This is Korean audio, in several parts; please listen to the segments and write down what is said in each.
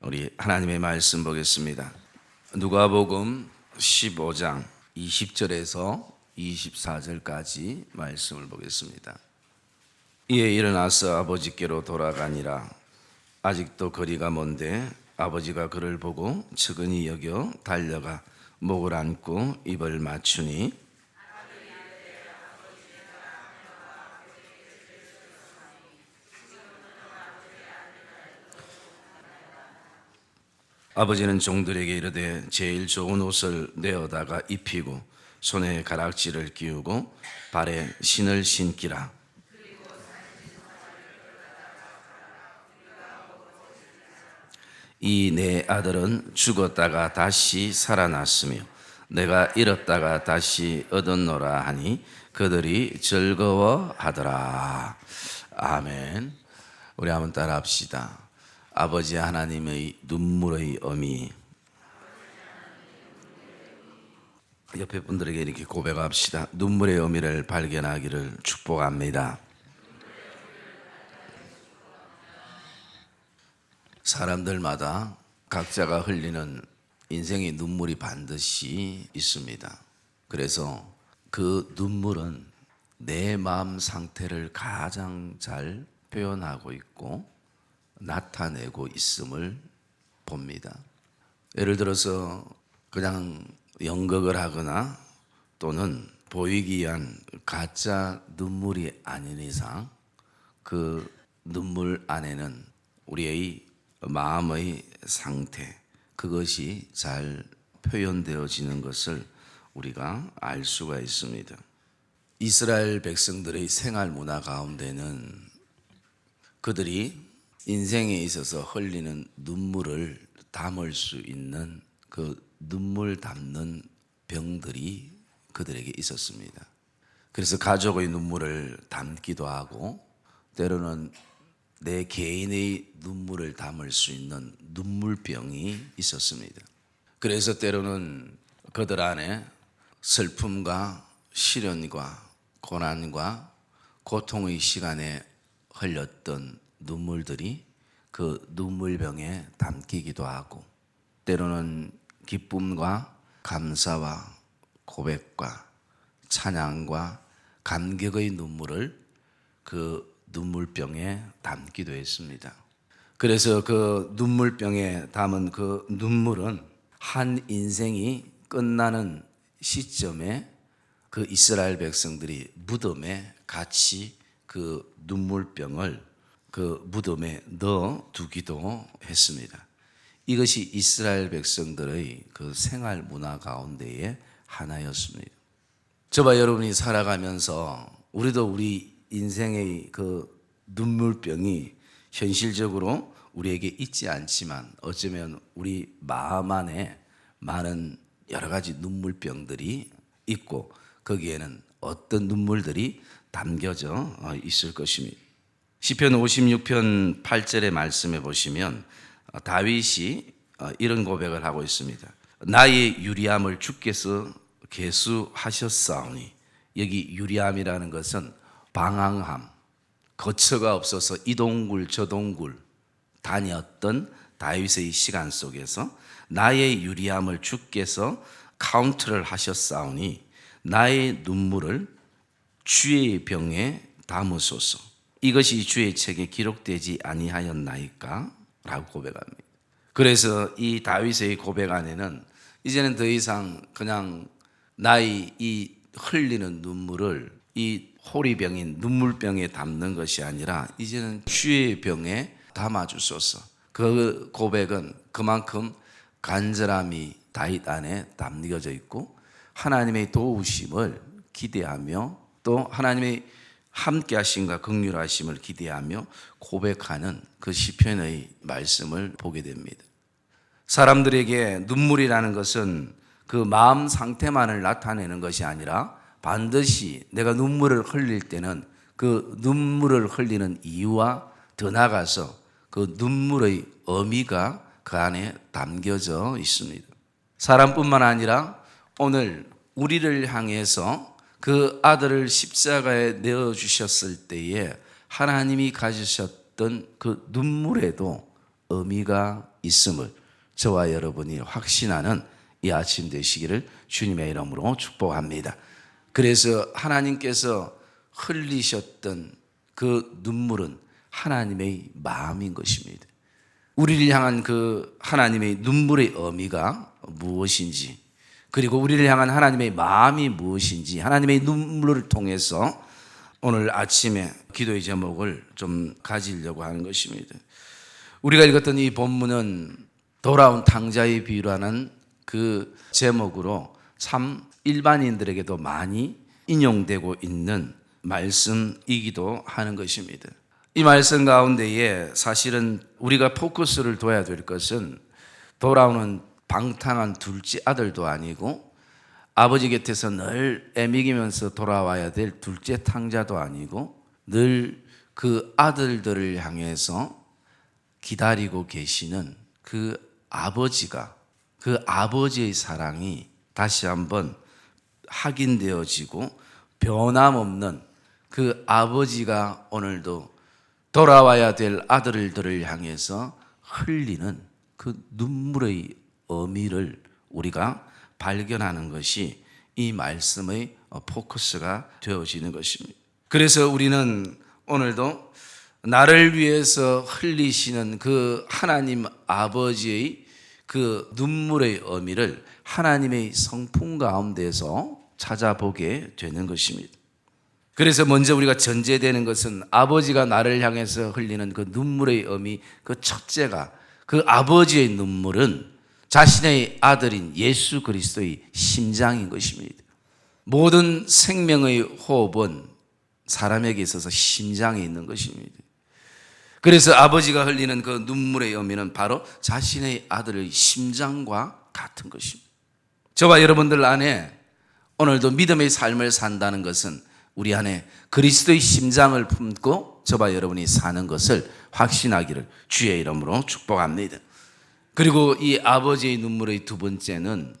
우리 하나님의 말씀 보겠습니다. 누가복음 15장 20절에서 24절까지 말씀을 보겠습니다. 이에 일어나서 아버지께로 돌아가니라. 아직도 거리가 먼데 아버지가 그를 보고 측은히 여겨 달려가 목을 안고 입을 맞추니 아버지는 종들에게 이르되 제일 좋은 옷을 내어다가 입히고 손에 가락지를 끼우고 발에 신을 신기라. 이 내 아들은 죽었다가 다시 살아났으며 내가 잃었다가 다시 얻었노라 하니 그들이 즐거워하더라. 아멘. 우리 한번 따라합시다. 아버지 하나님의 눈물의 어미. 옆에 분들에게 이렇게 고백합시다. 눈물의 의미를 발견하기를 축복합니다. 사람들마다 각자가 흘리는 인생의 눈물이 반드시 있습니다. 그래서 그 눈물은 내 마음 상태를 가장 잘 표현하고 있고 나타내고 있음을 봅니다. 예를 들어서 그냥 연극을 하거나 또는 보이기 위한 가짜 눈물이 아닌 이상 그 눈물 안에는 우리의 마음의 상태, 그것이 잘 표현되어지는 것을 우리가 알 수가 있습니다. 이스라엘 백성들의 생활 문화 가운데는 그들이 인생에 있어서 흘리는 눈물을 담을 수 있는 그 눈물 담는 병들이 그들에게 있었습니다. 그래서 가족의 눈물을 담기도 하고 때로는 내 개인의 눈물을 담을 수 있는 눈물병이 있었습니다. 그래서 때로는 그들 안에 슬픔과 시련과 고난과 고통의 시간에 흘렸던 눈물들이 그 눈물병에 담기기도 하고 때로는 기쁨과 감사와 고백과 찬양과 감격의 눈물을 그 눈물병에 담기도 했습니다. 그래서 그 눈물병에 담은 그 눈물은 한 인생이 끝나는 시점에 그 이스라엘 백성들이 무덤에 같이 그 눈물병을 그 무덤에 넣어 두기도 했습니다. 이것이 이스라엘 백성들의 그 생활 문화 가운데의 하나였습니다. 저와 여러분이 살아가면서 우리도 우리 인생의 그 눈물병이 현실적으로 우리에게 있지 않지만 어쩌면 우리 마음 안에 많은 여러 가지 눈물병들이 있고 거기에는 어떤 눈물들이 담겨져 있을 것입니다. 시편 56편 8절의 말씀에 보시면 다윗이 이런 고백을 하고 있습니다. 나의 유리함을 주께서 계수하셨사오니. 여기 유리함이라는 것은 방황함, 거처가 없어서 이동굴 저동굴 다녔던 다윗의 시간 속에서 나의 유리함을 주께서 카운트를 하셨사오니 나의 눈물을 주의 병에 담으소서. 이것이 주의 책에 기록되지 아니하였나이까? 라고 고백합니다. 그래서 이 다윗의 고백 안에는 이제는 더 이상 그냥 나의 이 흘리는 눈물을 이 호리병인 눈물병에 담는 것이 아니라 이제는 주의 병에 담아주소서. 그 고백은 그만큼 간절함이 다윗 안에 담겨져 있고 하나님의 도우심을 기대하며 또 하나님의 함께 하심과 긍휼하심을 기대하며 고백하는 그 시편의 말씀을 보게 됩니다. 사람들에게 눈물이라는 것은 그 마음 상태만을 나타내는 것이 아니라 반드시 내가 눈물을 흘릴 때는 그 눈물을 흘리는 이유와 더 나아가서 그 눈물의 의미가 그 안에 담겨져 있습니다. 사람뿐만 아니라 오늘 우리를 향해서 그 아들을 십자가에 내어주셨을 때에 하나님이 가지셨던 그 눈물에도 의미가 있음을 저와 여러분이 확신하는 이 아침 되시기를 주님의 이름으로 축복합니다. 그래서 하나님께서 흘리셨던 그 눈물은 하나님의 마음인 것입니다. 우리를 향한 그 하나님의 눈물의 의미가 무엇인지, 그리고 우리를 향한 하나님의 마음이 무엇인지, 하나님의 눈물을 통해서 오늘 아침에 기도의 제목을 좀 가지려고 하는 것입니다. 우리가 읽었던 이 본문은 돌아온 탕자의 비유라는 그 제목으로 참 일반인들에게도 많이 인용되고 있는 말씀이기도 하는 것입니다. 이 말씀 가운데에 사실은 우리가 포커스를 둬야 될 것은 돌아오는 방탕한 둘째 아들도 아니고 아버지 곁에서 늘 애미기면서 돌아와야 될 둘째 탕자도 아니고 늘 그 아들들을 향해서 기다리고 계시는 그 아버지가, 그 아버지의 사랑이 다시 한번 확인되어지고 변함없는 그 아버지가 오늘도 돌아와야 될 아들들을 향해서 흘리는 그 눈물의 의미를 우리가 발견하는 것이 이 말씀의 포커스가 되어지는 것입니다. 그래서 우리는 오늘도 나를 위해서 흘리시는 그 하나님 아버지의 그 눈물의 의미를 하나님의 성품 가운데서 찾아보게 되는 것입니다. 그래서 먼저 우리가 전제되는 것은 아버지가 나를 향해서 흘리는 그 눈물의 의미, 그 첫째가, 그 아버지의 눈물은 자신의 아들인 예수 그리스도의 심장인 것입니다. 모든 생명의 호흡은 사람에게 있어서 심장에 있는 것입니다. 그래서 아버지가 흘리는 그 눈물의 의미는 바로 자신의 아들의 심장과 같은 것입니다. 저와 여러분들 안에 오늘도 믿음의 삶을 산다는 것은 우리 안에 그리스도의 심장을 품고 저와 여러분이 사는 것을 확신하기를 주의 이름으로 축복합니다. 그리고 이 아버지의 눈물의 두 번째는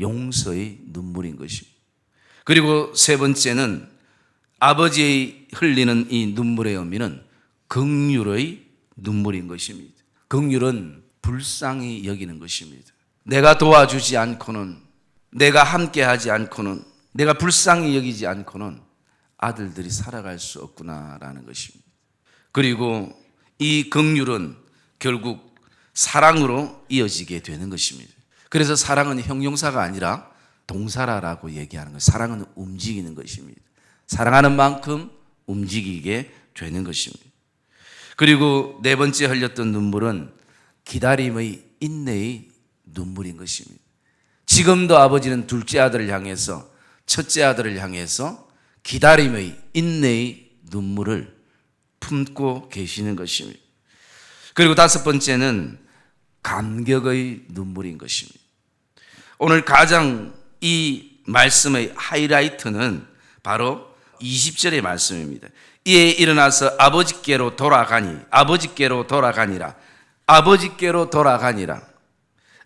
용서의 눈물인 것입니다. 그리고 세 번째는 아버지의 흘리는 이 눈물의 의미는 긍휼의 눈물인 것입니다. 긍휼은 불쌍히 여기는 것입니다. 내가 도와주지 않고는, 내가 함께하지 않고는, 내가 불쌍히 여기지 않고는 아들들이 살아갈 수 없구나라는 것입니다. 그리고 이 긍휼은 결국 사랑으로 이어지게 되는 것입니다. 그래서 사랑은 형용사가 아니라 동사라고 얘기하는 거예요. 사랑은 움직이는 것입니다. 사랑하는 만큼 움직이게 되는 것입니다. 그리고 네 번째 흘렸던 눈물은 기다림의 인내의 눈물인 것입니다. 지금도 아버지는 둘째 아들을 향해서, 첫째 아들을 향해서 기다림의 인내의 눈물을 품고 계시는 것입니다. 그리고 다섯 번째는 감격의 눈물인 것입니다. 오늘 가장 이 말씀의 하이라이트는 바로 20절의 말씀입니다. 이에 일어나서 아버지께로 돌아가니라. 아버지께로 돌아가니라.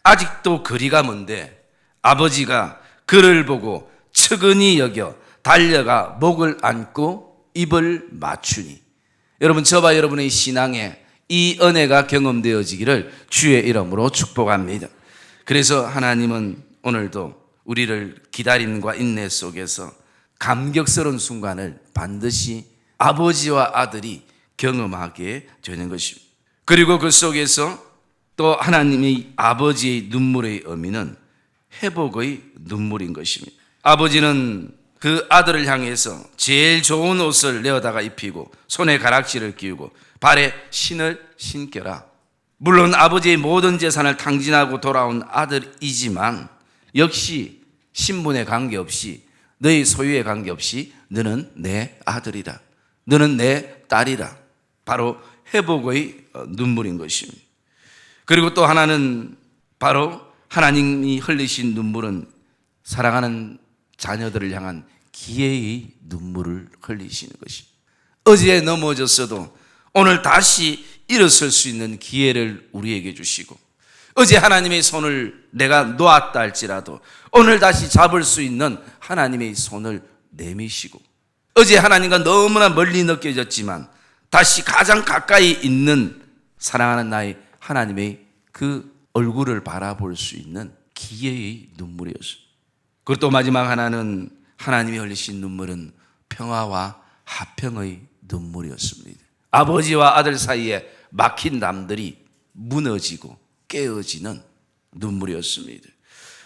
아직도 거리가 먼데 아버지가 그를 보고 측은히 여겨 달려가 목을 안고 입을 맞추니. 여러분, 저와 여러분의 신앙에 이 은혜가 경험되어지기를 주의 이름으로 축복합니다. 그래서 하나님은 오늘도 우리를 기다림과 인내 속에서 감격스러운 순간을 반드시 아버지와 아들이 경험하게 되는 것입니다. 그리고 그 속에서 또 하나님의 아버지의 눈물의 의미는 회복의 눈물인 것입니다. 아버지는 그 아들을 향해서 제일 좋은 옷을 내어다가 입히고 손에 가락지를 끼우고 발에 신을 신겨라. 물론 아버지의 모든 재산을 탕진하고 돌아온 아들이지만 역시 신분에 관계없이, 너희 소유에 관계없이 너는 내 아들이라, 너는 내 딸이라. 바로 회복의 눈물인 것입니다. 그리고 또 하나는 바로 하나님이 흘리신 눈물은 사랑하는 자녀들을 향한 기회의 눈물을 흘리시는 것입니다. 어제 넘어졌어도 오늘 다시 일어설 수 있는 기회를 우리에게 주시고, 어제 하나님의 손을 내가 놓았다 할지라도 오늘 다시 잡을 수 있는 하나님의 손을 내미시고, 어제 하나님과 너무나 멀리 느껴졌지만 다시 가장 가까이 있는 사랑하는 나의 하나님의 그 얼굴을 바라볼 수 있는 기회의 눈물이었어요. 그리고 또 마지막 하나는 하나님이 흘리신 눈물은 평화와 화평의 눈물이었습니다. 아버지와 아들 사이에 막힌 담들이 무너지고 깨어지는 눈물이었습니다.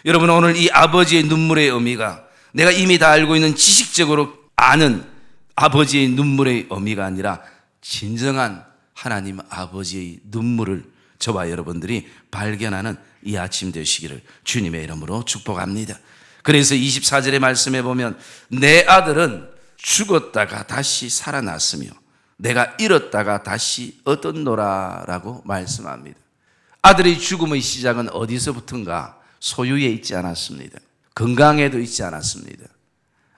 여러분, 오늘 이 아버지의 눈물의 의미가 내가 이미 다 알고 있는 지식적으로 아는 아버지의 눈물의 의미가 아니라 진정한 하나님 아버지의 눈물을 저와 여러분들이 발견하는 이 아침 되시기를 주님의 이름으로 축복합니다. 그래서 24절의 말씀에 보면 내 아들은 죽었다가 다시 살아났으며 내가 잃었다가 다시 얻었노라 라고 말씀합니다. 아들의 죽음의 시작은 어디서부터인가? 소유에 있지 않았습니다. 건강에도 있지 않았습니다.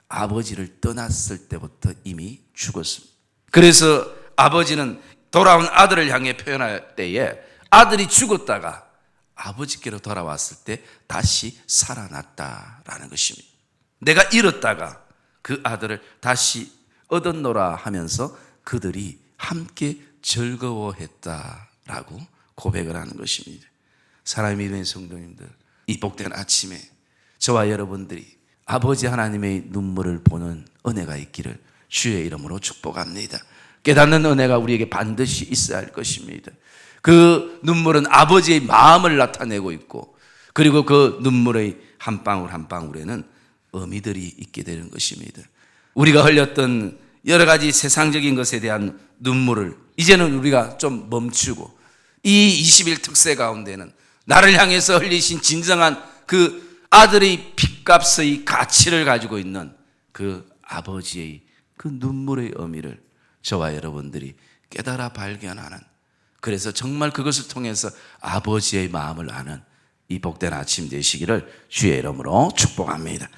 아버지를 떠났을 때부터 이미 죽었습니다. 그래서 아버지는 돌아온 아들을 향해 표현할 때에 아들이 죽었다가 아버지께로 돌아왔을 때 다시 살아났다라는 것입니다. 내가 잃었다가 그 아들을 다시 얻었노라 하면서 그들이 함께 즐거워했다라고 고백을 하는 것입니다. 사랑하는 믿음의 성도님들, 이 복된 아침에 저와 여러분들이 아버지 하나님의 눈물을 보는 은혜가 있기를 주의 이름으로 축복합니다. 깨닫는 은혜가 우리에게 반드시 있어야 할 것입니다. 그 눈물은 아버지의 마음을 나타내고 있고, 그리고 그 눈물의 한 방울 한 방울에는 의미들이 있게 되는 것입니다. 우리가 흘렸던 여러 가지 세상적인 것에 대한 눈물을 이제는 우리가 좀 멈추고, 이 20일 특세 가운데는 나를 향해서 흘리신 진정한 그 아들의 핏값의 가치를 가지고 있는 그 아버지의 그 눈물의 의미를 저와 여러분들이 깨달아 발견하는, 그래서 정말 그것을 통해서 아버지의 마음을 아는 이 복된 아침 되시기를 주의 이름으로 축복합니다.